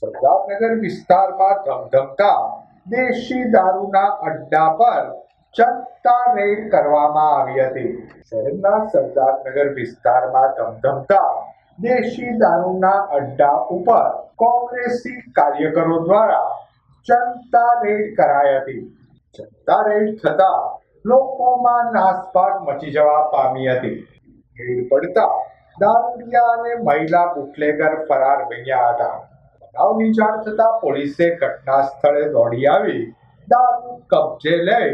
સરદારનગર વિસ્તારમાં ધમધમતા દેશી દારૂના અડ્ડા પર જનતા રેડ કરવામાં આવી હતી। શહેરના સરદારનગર વિસ્તારમાં ધમધમતા દેશી દારૂના અડ્ડા ઉપર કોંગ્રેસી કાર્યકરો દ્વારા જનતા રેડ કરાઈ હતી। જનતા રેડ થતા લોકોમાં નાસભાગ મચી જવા પામી હતી। રેડ પડતા દારૂડિયા અને મહિલા બુટલેગર ફરાર બન્યા હતા। બનાવની જાણ થતા પોલીસે ઘટના સ્થળે દોડી આવી દારૂ કબજે લઈ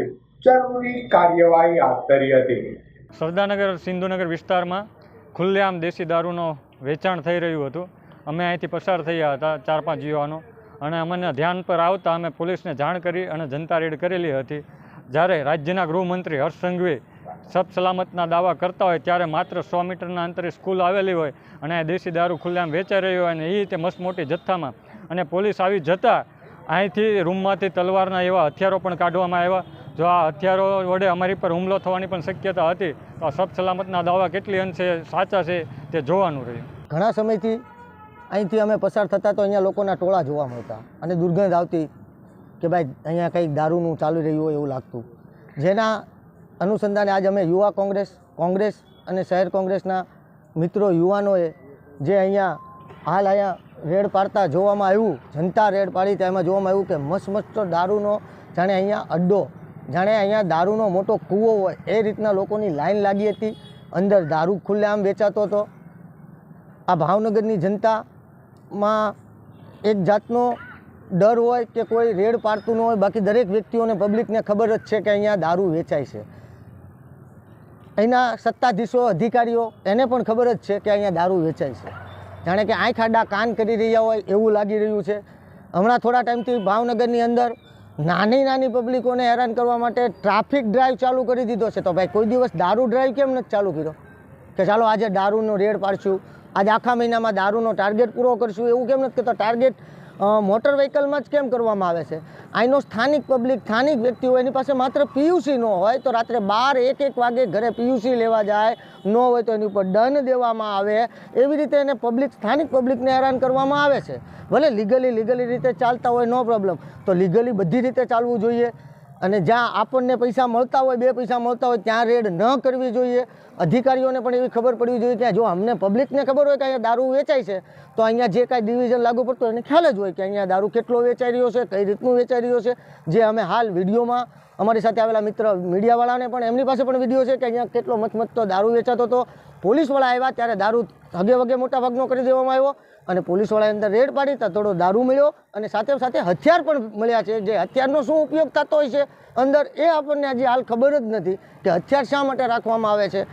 જરૂરી કાર્યવાહી હાથ ધરી હતી। સરદારનગર સિંધુનગર વિસ્તારમાં ખુલ્લેઆમ દેશી દારૂનો વેચાણ થઈ રહ્યું હતું। અમે અહીંથી પસાર થયા હતા 4-5 યુવાનો, અને અમને ધ્યાન પર આવતા અમે પોલીસને જાણ કરી અને જનતા રેડ કરેલી હતી। જ્યારે રાજ્યના ગૃહમંત્રી હર્ષ સંઘવી સબ સલામતના દાવા કરતા હોય ત્યારે માત્ર 100 મીટરના અંતરે સ્કૂલ આવેલી હોય અને દેશી દારૂ ખુલ્લેઆમ વેચાઈ રહ્યો હોય, અને એ રીતે મસ્ત મોટી જથ્થામાં, અને પોલીસ આવી જતાં અહીંથી રૂમમાંથી તલવારના એવા હથિયારો પણ કાઢવામાં આવ્યા। જો આ હથિયારો વડે અમારી પર હુમલો થવાની પણ શક્યતા હતી, તો આ સબ સલામતના દાવા કેટલી અંશે સાચા છે તે જોવાનું રહ્યું। ઘણા સમયથી અહીંથી અમે પસાર થતા તો અહીંયા લોકોના ટોળા જોવા મળતા અને દુર્ગંધ આવતી કે ભાઈ અહીંયા કંઈક દારૂનું ચાલી રહ્યું હોય એવું લાગતું, જેના અનુસંધાને આજ અમે યુવા કોંગ્રેસ અને શહેર કોંગ્રેસના મિત્રો યુવાનોએ જે અહીંયા રેડ પાડતા જોવામાં આવ્યું, જનતા રેડ પાડી તેમાં જોવામાં આવ્યું કે મસ્ત દારૂનો જાણે અહીંયા અડ્ડો, જાણે અહીંયા દારૂનો મોટો કૂવો હોય એ રીતના લોકોની લાઈન લાગી હતી। અંદર દારૂ ખુલ્લેઆમ વેચાતો હતો। આ ભાવનગરની જનતામાં એક જાતનો ડર હોય કે કોઈ રેડ પાડતું ન હોય, બાકી દરેક વ્યક્તિઓને પબ્લિકને ખબર જ છે કે અહીંયા દારૂ વેચાય છે। અહીંના સત્તાધીશો અધિકારીઓ એને પણ ખબર જ છે કે અહીંયા દારૂ વેચાય છે, જાણે કે આંખ આડા કાન કરી રહ્યા હોય એવું લાગી રહ્યું છે। હમણાં થોડા ટાઈમથી ભાવનગરની અંદર નાની પબ્લિકોને હેરાન કરવા માટે ટ્રાફિક ડ્રાઈવ ચાલુ કરી દીધો છે। તો ભાઈ કોઈ દિવસ દારૂ ડ્રાઈવ કેમ નથી ચાલુ કર્યો કે ચાલો આજે દારૂનો રેડ પાડશું, આજે આખા મહિનામાં દારૂનો ટાર્ગેટ પૂરો કરશું, એવું કેમ નથી કહેતો? ટાર્ગેટ મોટર વ્હીકલમાં જ કેમ કરવામાં આવે છે? અહીંનો સ્થાનિક પબ્લિક, સ્થાનિક વ્યક્તિઓ એની પાસે માત્ર પીયુસી ન હોય તો રાત્રે 12-1 વાગે ઘરે પીયુસી લેવા જાય, ન હોય તો એની ઉપર દંડ દેવામાં આવે, એવી રીતે એને સ્થાનિક પબ્લિકને હેરાન કરવામાં આવે છે। ભલે લીગલી રીતે ચાલતા હોય નો પ્રોબ્લેમ, તો લીગલી બધી રીતે ચાલવું જોઈએ, અને જ્યાં આપણને પૈસા મળતા હોય, 2 પૈસા મળતા હોય ત્યાં રેડ ન કરવી જોઈએ। અધિકારીઓને પણ એવી ખબર પડવી જોઈએ કે જો અમને પબ્લિકને ખબર હોય કે અહીંયા દારૂ વેચાય છે, તો અહીંયા જે કાંઈ ડિવિઝન લાગુ પડતું હોય એને ખ્યાલ જ હોય કે અહીંયા દારૂ કેટલો વેચાઈ રહ્યો છે, કઈ રીતનું વેચાઈ રહ્યો છે। જે અમે હાલ વિડીયોમાં અમારી સાથે આવેલા મિત્ર મીડિયાવાળાને પણ એમની પાસે પણ વિડીયો છે કે અહીંયા કેટલો મચમચતો દારૂ વેચાતો હતો। પોલીસવાળા આવ્યા ત્યારે દારૂ હગે મોટા ભાગનો કરી દેવામાં આવ્યો, અને પોલીસવાળાએ અંદર રેડ પાડી તો થોડો દારૂ મળ્યો, અને સાથે હથિયાર પણ મળ્યા છે। જે હથિયારનો શું ઉપયોગ થતો હોય છે અંદર એ આપણને હજી હાલ ખબર જ નથી કે હથિયાર શા માટે રાખવામાં આવે છે,